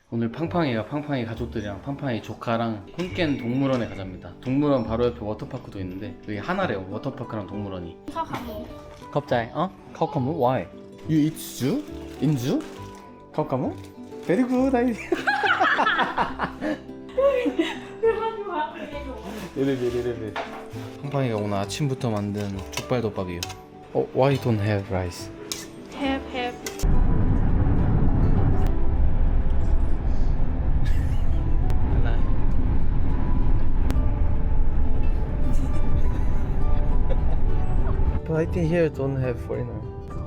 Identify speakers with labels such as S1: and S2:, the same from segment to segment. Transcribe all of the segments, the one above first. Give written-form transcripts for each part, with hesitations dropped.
S1: 오늘 팡팡이가 팡팡이 가족들이랑 팡팡이 조카랑 콘깬 동물원에 가자입니다. 동물원 바로 옆에 워터파크도 있는데 여기 하나래요. 워터파크랑 동물원이. 갑자기 카오카무? Why? You eat zoo? In zoo? 카오카무? Very good idea. 네네네네네. 팡팡이가 오늘 아침부터 만든 족발덮밥이에요. Why don't have rice?
S2: Have.
S1: But I think here don't have foreigner.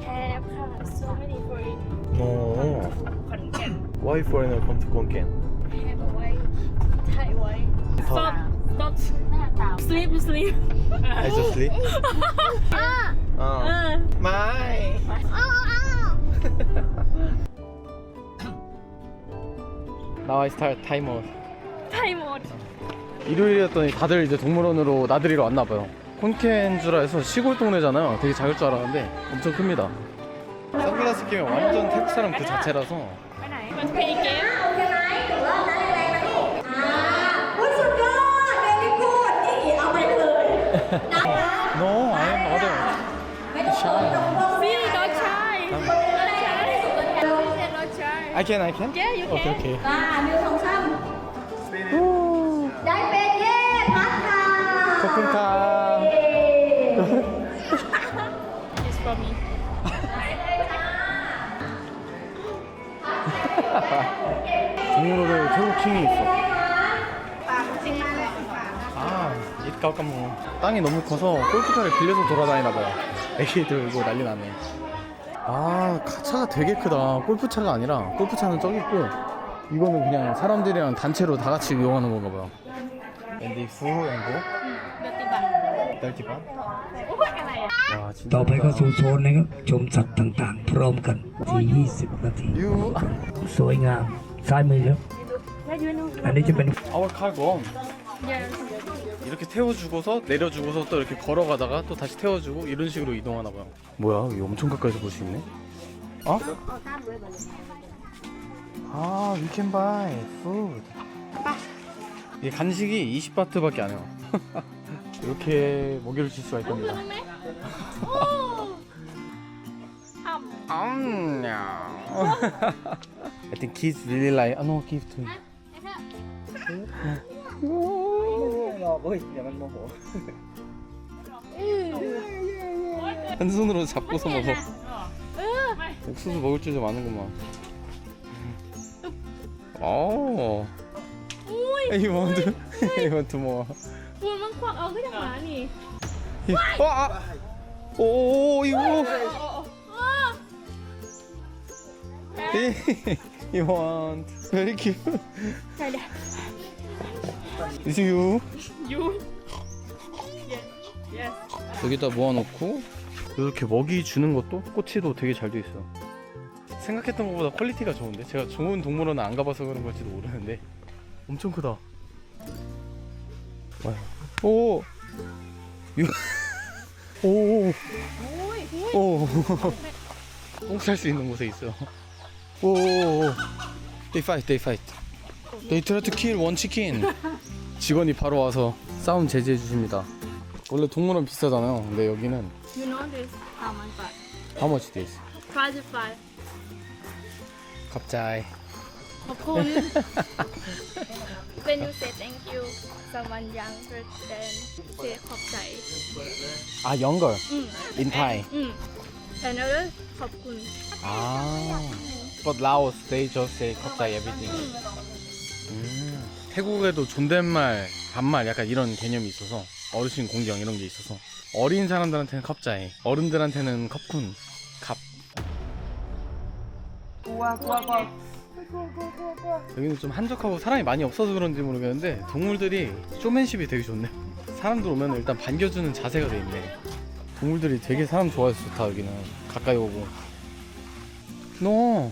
S2: Have so many foreign.
S1: No.
S2: Content.
S1: Why foreigner come to Konkan?
S2: Have a way. Thai way. Stop. Sleep.
S1: I just sleep. My. Now I start timer.
S2: Thai mode.
S1: 일요일이었더니 다들 이제 동물원으로 나들이러 왔나봐요. 콘켄주라 해서 시골 동네잖아요. 되게 작을 줄 알았는데 엄청 큽니다. 선글라스 끼면 완전 태국 사람 그 자체라서.
S2: Mình play game.
S1: No, I am other. Shy.
S2: Really not shy. Not shy.
S1: I can.
S2: Yeah, you can.
S1: Okay.
S3: ได้เป็นเย่พัดค่ะ
S1: 코쿤카.
S2: It's for me.
S1: 동물원에 태국 킹이 있어. 이까까뭐 땅이 너무 커서 골프차를 빌려서 돌아다니나봐요. 애기들 이거 난리 나네. 차가 되게 크다. 골프차가 아니라 골프차는 저기 있고 이거는 그냥 사람들이랑 단체로 다 같이 이용하는 건가 봐요. 앤디 후 앤고
S2: Dirty bun.
S1: 딸기반.
S2: Ủa, cái này à?
S1: 와 진짜
S4: ต่อไปเข้า
S1: 크다.
S4: สู่โซนนะครับชมสัตว์ต่างๆ พร้อมกันที่20 นาที
S1: 유
S4: สวยงามซ้ายมือครับ
S2: Ra dưới luôn.
S4: อันนี้จะเป็น
S1: 아워 카고
S2: Yes.
S1: 이렇게 태워주고서 내려주고서 또 이렇게 걸어가다가 또 다시 태워주고 이런 식으로 이동하나 봐요. 뭐야 여기 엄청 가까이서 볼 수 있네. We can buy food. 이게 간식이 20바트밖에 안 해요. 이렇게 먹이를 줄 수가 있답니다. I think kids really like. No, give to me. 한 손으로 잡고서 먹어. 옥수수 먹을 줄 좀 아는구만. You want more?
S2: Ui, nó khoác ở cái thằng lá nè.
S1: 이거. You want? Very cute.
S2: Đây đây.
S1: Is you?
S2: You. Yes.
S1: 여기다 모아놓고 이렇게 먹이 주는 것도 꼬치도 되게 잘 돼 있어. 생각했던 것보다 퀄리티가 좋은데 제가 좋은 동물원은 안 가봐서 그런 걸지도 모르는데 엄청 크다. 와. 오. 오. 오. 똥 쌀 수 있는 곳에 있어. 오. They fight. They try to kill one chicken. 직원이 바로 와서 싸움 제지해 주십니다. 원래 동물원 비싸잖아요. 근데 여기는
S2: You know this? How much baht?
S1: how much this?
S2: 25.
S1: 갑자이.
S2: ขอบคุณ When you say thank you, someone younger than say ขอบใจ
S1: younger
S2: อืม
S1: in Thai.
S2: Another ขอบคุณ
S1: But Laos they just say 갑자이 everything. 태국에도 존댓말, 반말 약간 이런 개념이 있어서 어르신 공경 이런 게 있어서 어린 사람들한테는 갑자이, 어른들한테는 컵쿤, 갑. 여기는 좀 한적하고 사람이 많이 없어서 그런지 모르겠는데 동물들이 쇼맨십이 되게 좋네. 사람들 오면 일단 반겨주는 자세가 돼 있네. 동물들이 되게 사람 좋아해서 좋다. 여기는 가까이 오고. No.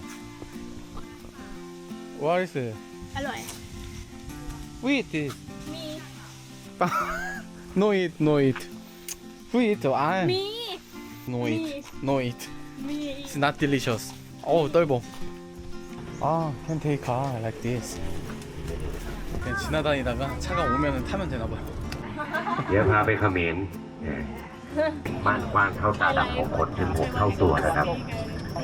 S1: What is it?
S2: อร่อย
S1: Who eat this?
S2: มี
S1: No eat. Who eat?
S2: มี
S1: No eat.
S2: Me.
S1: No eat.
S2: มี
S1: It's not delicious. 떨보. 아, can take car like this. 그냥 지나다니다가 차가 오면은 타면 되나 봐요.
S5: เดี๋ยวพาไปเขมรบ้านกว้างเท่าตาดำของคนถึง6 เท่าตัวนะครับ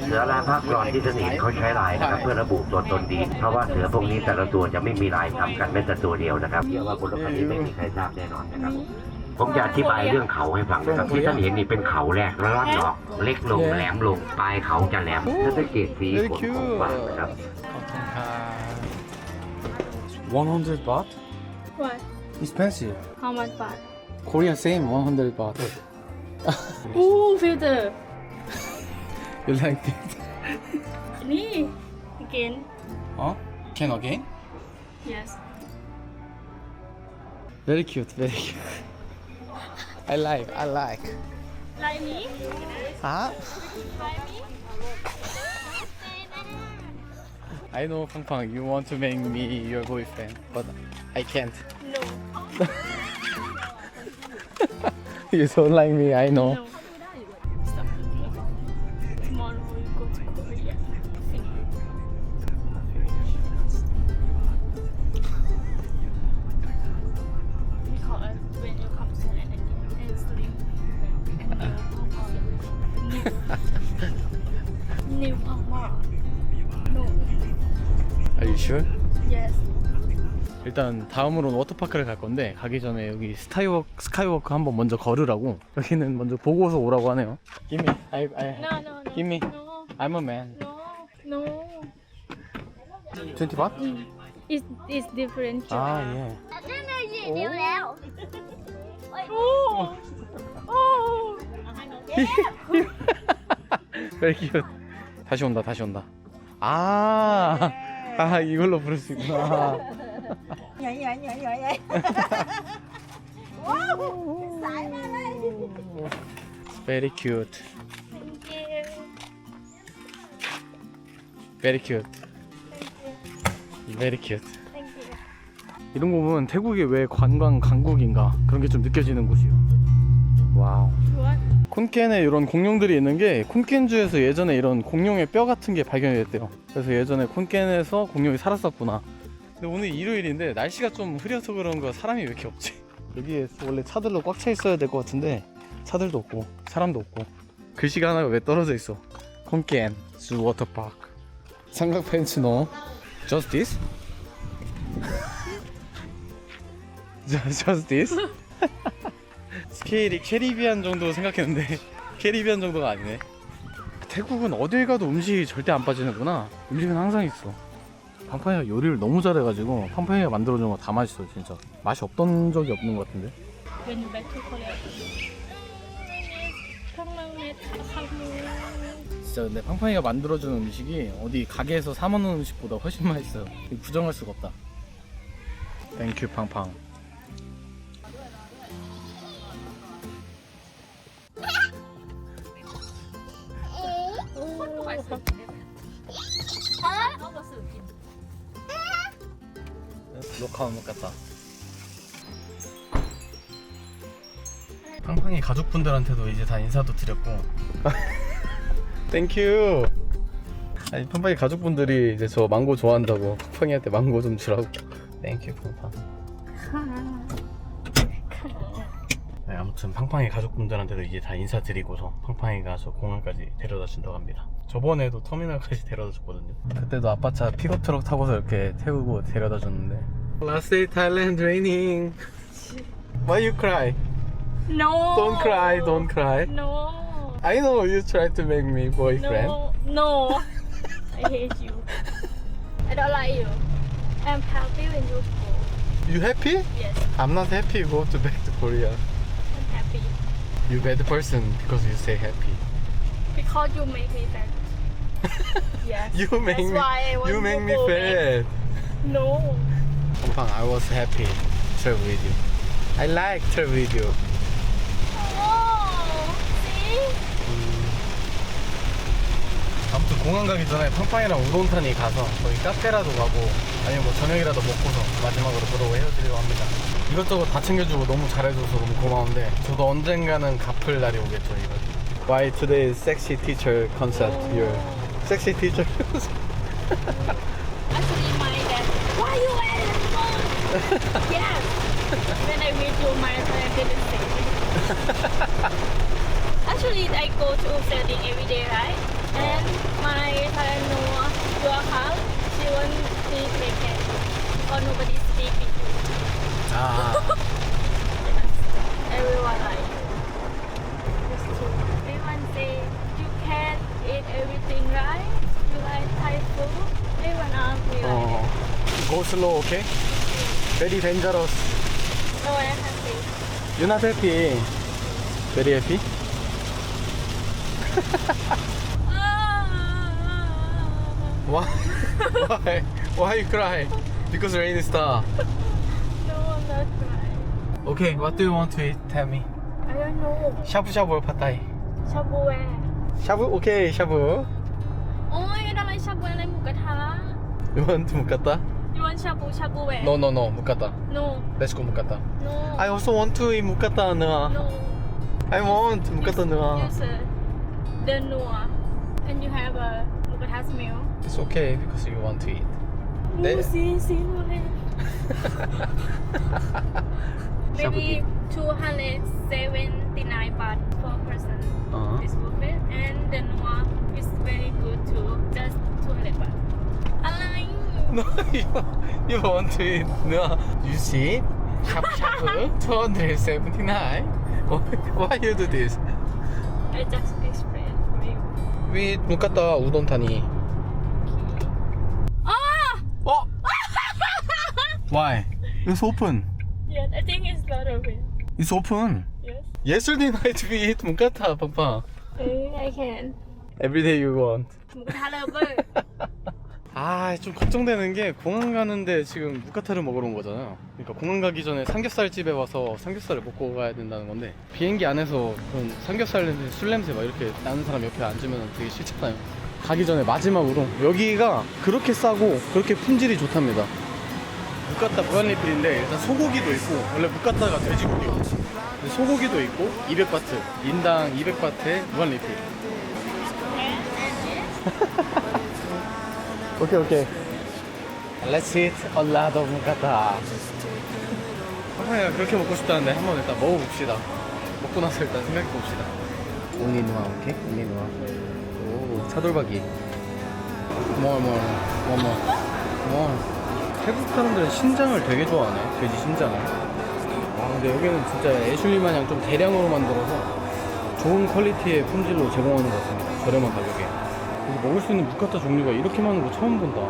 S5: เสือลายภาคกรอนที่สนิทเขาใช้ลายนะครับเพื่อระบุตัวตนดี เพราะว่าเสือพวกนี้แต่ละตัวจะไม่มีลายซ้ำกันแม้แต่ตัวเดียวนะครับเชื่อว่าบนรถคันนี้ไม่มีใครทราบแน่นอนนะครับ ผมจะอธิบายเรื่องเขาให้ฟังนะครับที่ท่านเห็นนี่เป็นเขาแรกแล้วล่อนออกเล็กลงแหลมลงปลายเขาจะแหลมและสังเกตสีขนของฟางนะครับ
S1: 100 baht?
S2: What?
S1: Expensive.
S2: How much baht?
S1: Korea same 100 baht.
S2: Ooh, filter.
S1: You like it?
S2: Me again.
S1: Huh? Can again?
S2: Yes.
S1: Very cute, very cute. I like.
S2: Like me?
S1: Huh?
S2: Like me?
S1: I know, Pang, you want to make me your boyfriend, but I can't.
S2: No.
S1: You don't like me, I know.
S2: No. Stop. Tomorrow we go to Korea. Because when you come to India and sleep, new Pama. No.
S1: Are you sure?
S2: Yes.
S1: 일단 다음으로는 워터파크를 갈 건데 가기 전에 여기 스카이워크 한번 먼저 걸으라고 여기는 먼저 보고서 오라고 하네요. Give me,
S2: No, no, no.
S1: Give me.
S2: No,
S1: I'm a man.
S2: no, no.
S1: 20 baht?
S2: It's different.
S1: 아 예.
S3: นั่นเลยสิเดียวแล้ว
S2: Oh. Oh.
S1: Very cute. 다시 온다. 아 이걸로 부를 수 있구나. Very cute.
S2: Thank you.
S1: Very cute. Very cute.
S2: Thank you.
S1: 이런 거 보면 태국이 왜 관광 강국인가 그런 게 좀 느껴지는 곳이에요. 와우.
S2: What?
S1: 콘켄에 이런 공룡들이 있는 게 콘켄주에서 예전에 이런 공룡의 뼈 같은 게 발견이 됐대요. 그래서 예전에 콘켄에서 공룡이 살았었구나. 근데 오늘 일요일인데 날씨가 좀 흐려서 그런 거 사람이 왜 이렇게 없지? 여기에 원래 차들로 꽉 차 있어야 될 것 같은데 차들도 없고 사람도 없고 글씨가 하나가 왜 떨어져 있어? 콘켄 주 워터파크 삼각 팬츠 노 Just this? Just this? 스케일이 캐리비안 정도 생각했는데 캐리비안 정도가 아니네. 태국은 어딜 가도 음식이 절대 안 빠지는구나. 음식은 항상 있어. 팡팡이가 요리를 너무 잘해가지고 팡팡이가 만들어준 거 다 맛있어 진짜. 맛이 없던 적이 없는 것 같은데.
S2: When you back to Korea.
S1: 진짜 근데 팡팡이가 만들어주는 음식이 어디 가게에서 사 먹는 음식보다 훨씬 맛있어요. 이거 부정할 수가 없다. 땡큐 팡팡. 녹화하면 먹겠다. 팡팡이 가족분들한테도 이제 다 인사도 드렸고 땡큐. 아니 팡팡이 가족분들이 이제 저 망고 좋아한다고 팡팡이한테 망고 좀 주라고. 땡큐 팡팡. 네, 아무튼 팡팡이 가족분들한테도 이제 다 인사드리고서 팡팡이가 저 공항까지 데려다 준다고 합니다. 저번에도 터미널까지 데려다 줬거든요. 그때도 아빠 차 픽업 트럭 타고서 이렇게 태우고 데려다 줬는데. Last day Thailand raining. Why you cry?
S2: No.
S1: Don't cry, don't cry.
S2: No.
S1: I know you tried to make me boyfriend.
S2: No. I hate you. I don't like you. I'm happy when you go.
S1: You happy?
S2: Yes,
S1: I'm not happy you go to back to Korea.
S2: I'm happy.
S1: You bad person because you say happy.
S2: Because you make me fat. Yes.
S1: You make
S2: That's
S1: me
S2: why I want
S1: you make
S2: to
S1: me
S2: go back.
S1: fat.
S2: No.
S1: Pang, I was happy to travel with you. I like travel with you.
S2: Oh, see?
S1: 아무튼 공항 가기 전에 팡팡이랑 우동탄이 가서 거기 카페라도 가고 아니면 뭐 저녁이라도 먹고서 마지막으로 들어오고 헤어지려고 합니다. 이것저것 다 챙겨주고 너무 잘해줘서 너무 고마운데 저도 언젠가는 갚을 날이 오겠죠 이거. Why today is sexy teacher concert here? Sexy teacher concert.
S2: Actually, my dad, why you eating food? Yes. When I meet you, my friend didn't say it. Actually, I go to selling every day, right? And my friend know your house. She won't speak like that. Or nobody speak with you.
S1: 아,
S2: Everyone like. It's true. Everyone say you can eat everything, right? You like Thai food? Everyone ask me like
S1: 어.
S2: that.
S1: Go slow, okay? Very dangerous.
S2: No, I'm happy.
S1: You're not happy. Very happy? Why? Why? Why you cry? Because rain star.
S2: No, I'm not crying.
S1: Okay, what do you want to eat? Tell me.
S2: I don't know.
S1: 샤브샤브 or 팟타이?
S2: Shabu where?
S1: 샤브? 오케이, 샤브.
S2: Oh, you don't like shabu and like mukata.
S1: You want 무까타?
S2: You want shabu where?
S1: No, no, no, 무까타.
S2: No.
S1: Let's go 무까타.
S2: No.
S1: I also want to eat 무까타 누아.
S2: No.
S1: I want 무까타 누아.
S2: You said the noa. Can you have a mukata meal?
S1: It's okay because you want to eat. 네.
S2: See, Maybe 279 baht per person.
S1: Uh-huh.
S2: Is buffet and the noa is very good too. Just 200 baht. Align.
S1: No, you want to eat 누아. You see? 샤브샤브 279. Why you do this?
S2: I just explained for you.
S1: With 무까타 우돈타니.
S2: Ah!
S1: 어? Why? It's open.
S2: Yes, I think it's not open.
S1: It's open.
S2: Yes.
S1: Yesterday night we eat 무까타, papa.
S2: I can.
S1: Every day you want.
S2: Mukata lover.
S1: 아, 좀 걱정되는 게 공항 가는데 지금 무카타를 먹으러 온 거잖아요. 그러니까 공항 가기 전에 삼겹살 집에 와서 삼겹살을 먹고 가야 된다는 건데 비행기 안에서 그런 삼겹살 냄새, 술 냄새 막 이렇게 나는 사람 옆에 앉으면 되게 싫잖아요. 가기 전에 마지막으로 여기가 그렇게 싸고 그렇게 품질이 좋답니다. 무카타 무한리필인데 일단 소고기도 있고 원래 무카타가 돼지고기거든요. 근데 소고기도 있고 200바트 인당 200바트에 무한리필. 오케이 오케이. Let's eat a lot of 무카타. 파파야 그렇게 먹고 싶다는데 한번 일단 먹어봅시다. 먹고 나서 일단 생각해봅시다. 오니 누아 오케이? 오니 누아. 오 차돌박이. 뭐. 태국 사람들은 신장을 되게 좋아하네. 돼지 신장을. 아 근데 여기는 진짜 애슐리 마냥 좀 대량으로 만들어서 좋은 퀄리티의 품질로 제공하는 것 같습니다. 저렴한 가격에. 그래서 먹을 수 있는 무카타 종류가 이렇게 많은 거 처음 본다.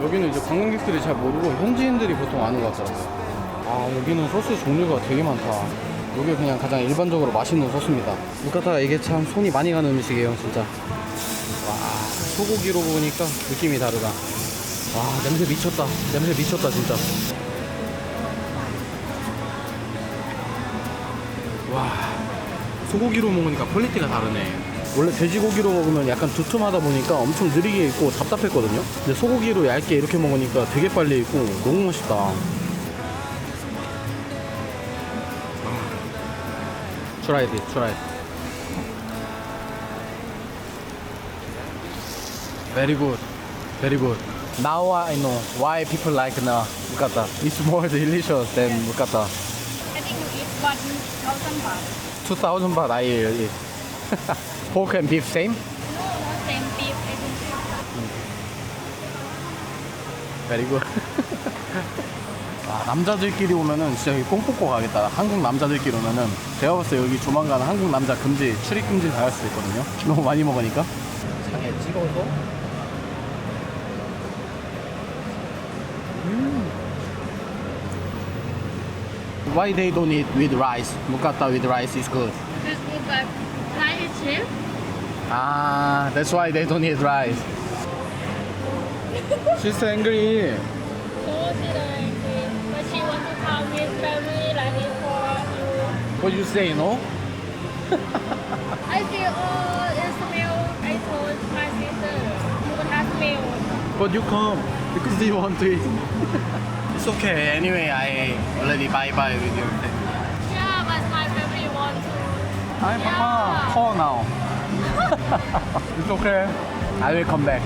S1: 여기는 이제 관광객들이 잘 모르고 현지인들이 보통 아는 것 같더라고요. 아 여기는 소스 종류가 되게 많다. 이게 그냥 가장 일반적으로 맛있는 소스입니다. 무카타가 이게 참 손이 많이 가는 음식이에요 진짜. 와 소고기로 보니까 느낌이 다르다. 와 냄새 미쳤다. 냄새 미쳤다 진짜. 와 소고기로 먹으니까 퀄리티가 다르네. 원래 돼지고기로 먹으면 약간 두툼하다 보니까 엄청 느리게 익고 답답했거든요. 근데 소고기로 얇게 이렇게 먹으니까 되게 빨리 익고 너무 맛있다. Try it, try it. Very good, very good. Now I know why people like mukatta. It's more delicious than mukatta.
S2: I think you eat 1,000 baht.
S1: 2,000 baht I eat. Pork and beef same?
S2: No, not same beef. I think.
S1: Very good. 아, 남자들끼리 오면은 진짜 여기 뽕 뽑고 가겠다. 한국 남자들끼리 오면은 제가 봤을 때 여기 조만간 한국 남자 금지, 출입 금지 당할 수도 있거든요. 너무 많이 먹으니까. 상에 찍어서. Why they don't eat with rice? Mukatta with rice is good.
S2: This mukata Thai is cheap.
S1: Ah, that's why they don't eat rice. She's angry.
S2: So she don't agree. But she want to come with family like it for you.
S1: What you say, no?
S2: I feel it smell. I told my sister mukata smell.
S1: But you come because you want to eat. It's okay. Anyway, I already bye-bye with your thing.
S2: Yeah, but my family want to.
S1: Hi, Papa. Call now. It's okay. I will come back.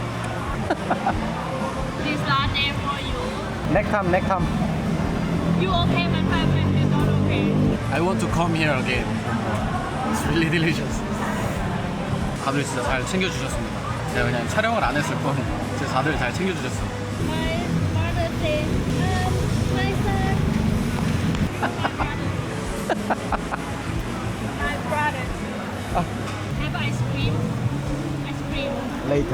S2: This last day for you.
S1: next time
S2: You okay, my friend? You not okay?
S1: I want to come here again. It's really delicious. 다들 진짜 잘 챙겨주셨습니다. 제가 그냥 촬영을 안 했을 뿐 진짜 다들 잘 챙겨주셨어.
S2: My mother said, my son. My brother. Have ice cream. Ice cream.
S1: 레이트.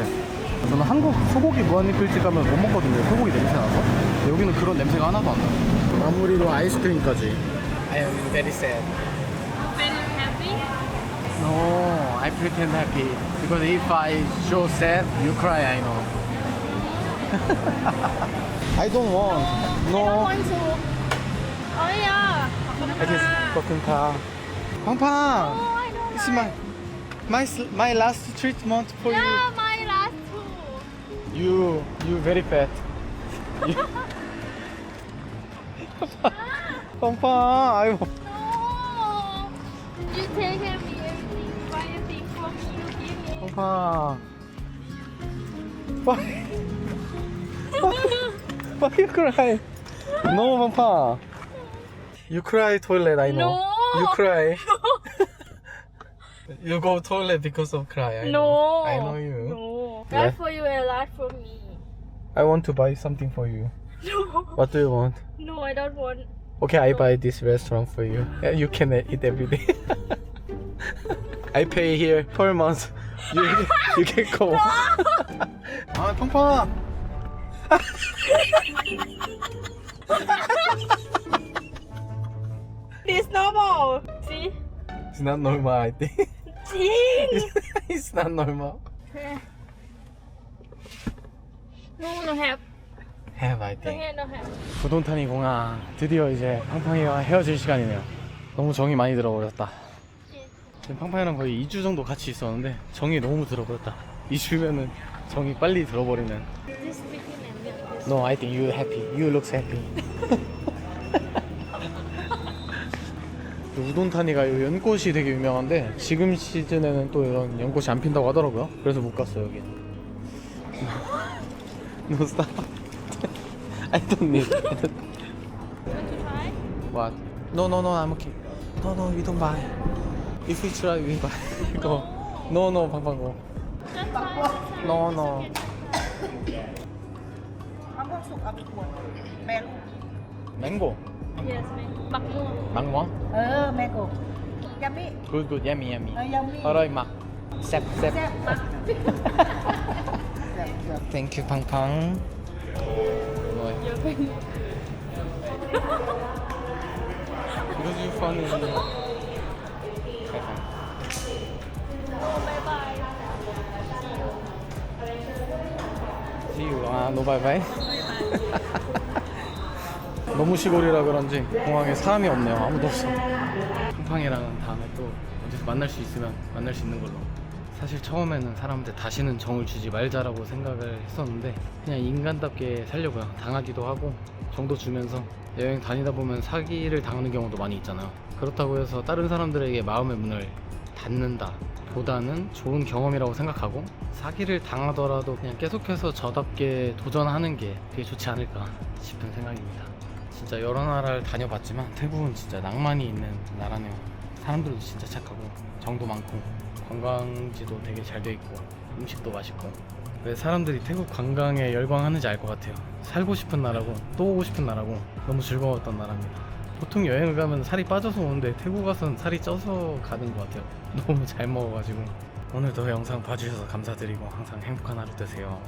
S1: 저는 한국 소고기 무한리필집 가면 못 먹거든요. 소고기 냄새 나서. 여기는 그런 냄새가 하나도 안 나요. 마무리로 아이스크림까지. I am very sad.
S2: Very happy.
S1: No, I pretend happy because if I show sad, you cry. I know. I don't want.
S2: I don't
S1: No.
S2: want to. Oh yeah.
S1: I just fucking car. 팡팡.
S2: Oh, I don't
S1: This is
S2: like.
S1: my last treatment for
S2: Yeah, my last two.
S1: you. You very fat. 팡팡. 아유.
S2: No. You take care of me everything. Buy everything from me. You give me.
S1: 팡팡. Why? Why you cry? No, 팡팡. You cry toilet. I know.
S2: No.
S1: You cry. You go toilet because of cry. I
S2: No.
S1: know. I know you.
S2: No.
S1: Yeah.
S2: Last for you and last for me.
S1: I want to buy something for you.
S2: No.
S1: What do you want?
S2: No, I don't want.
S1: Okay, I buy this restaurant for you. Yeah, you can eat every day. I pay here per month. You can go. 아, 팡팡.
S2: This normal. See?
S1: It's not normal, I think.
S2: See?
S1: It's not normal.
S2: No have.
S1: Have, I
S2: No
S1: think.
S2: have, no have.
S1: 부돈타니 공항 드디어 이제 팡팡이와 헤어질 시간이네요. 너무 정이 많이 들어버렸다. 지금 팡팡이랑 거의 2주 정도 같이 있었는데 정이 너무 들어버렸다. 2주면은 정이 빨리 들어버리는.
S2: This speaking and
S1: No, I think you happy. You looks happy. 우돈타니가 이 연꽃이 되게 유명한데 지금 시즌에는 또 이런 연꽃이 안 핀다고 하더라고요. 그래서 못 갔어요 여기. No stop. I don't need.
S2: Want to try?
S1: What? No, I'm okay. No, we don't buy. If we try, we buy. Go. No, 팡팡 go.
S2: Just try.
S1: No. Mango.
S2: Yes, ma'am. Bạc muông.
S1: 망고.
S3: mango yummy
S1: Good. Yummy.
S3: yummy
S1: 어라이 막. 셉. Thank you, 팡팡. 뭐야? Because you're funny.
S2: Bye bye.
S1: See you. 아, no bye bye. 너무 시골이라 그런지 공항에 사람이 없네요. 아무도 없어. 팡팡이랑은 다음에 또 어디서 만날 수 있으면 만날 수 있는 걸로. 사실 처음에는 사람한테 다시는 정을 주지 말자라고 생각을 했었는데 그냥 인간답게 살려고요. 당하기도 하고 정도 주면서 여행 다니다 보면 사기를 당하는 경우도 많이 있잖아요. 그렇다고 해서 다른 사람들에게 마음의 문을 닫는다 보다는 좋은 경험이라고 생각하고 사기를 당하더라도 그냥 계속해서 저답게 도전하는 게 되게 좋지 않을까 싶은 생각입니다. 진짜 여러 나라를 다녀봤지만 태국은 진짜 낭만이 있는 나라네요. 사람들도 진짜 착하고 정도 많고 관광지도 되게 잘 돼 있고 음식도 맛있고. 왜 사람들이 태국 관광에 열광하는지 알 것 같아요. 살고 싶은 나라고 또 오고 싶은 나라고 너무 즐거웠던 나라입니다. 보통 여행을 가면 살이 빠져서 오는데 태국 가서는 살이 쪄서 가는 것 같아요. 너무 잘 먹어가지고. 오늘도 영상 봐주셔서 감사드리고 항상 행복한 하루 되세요.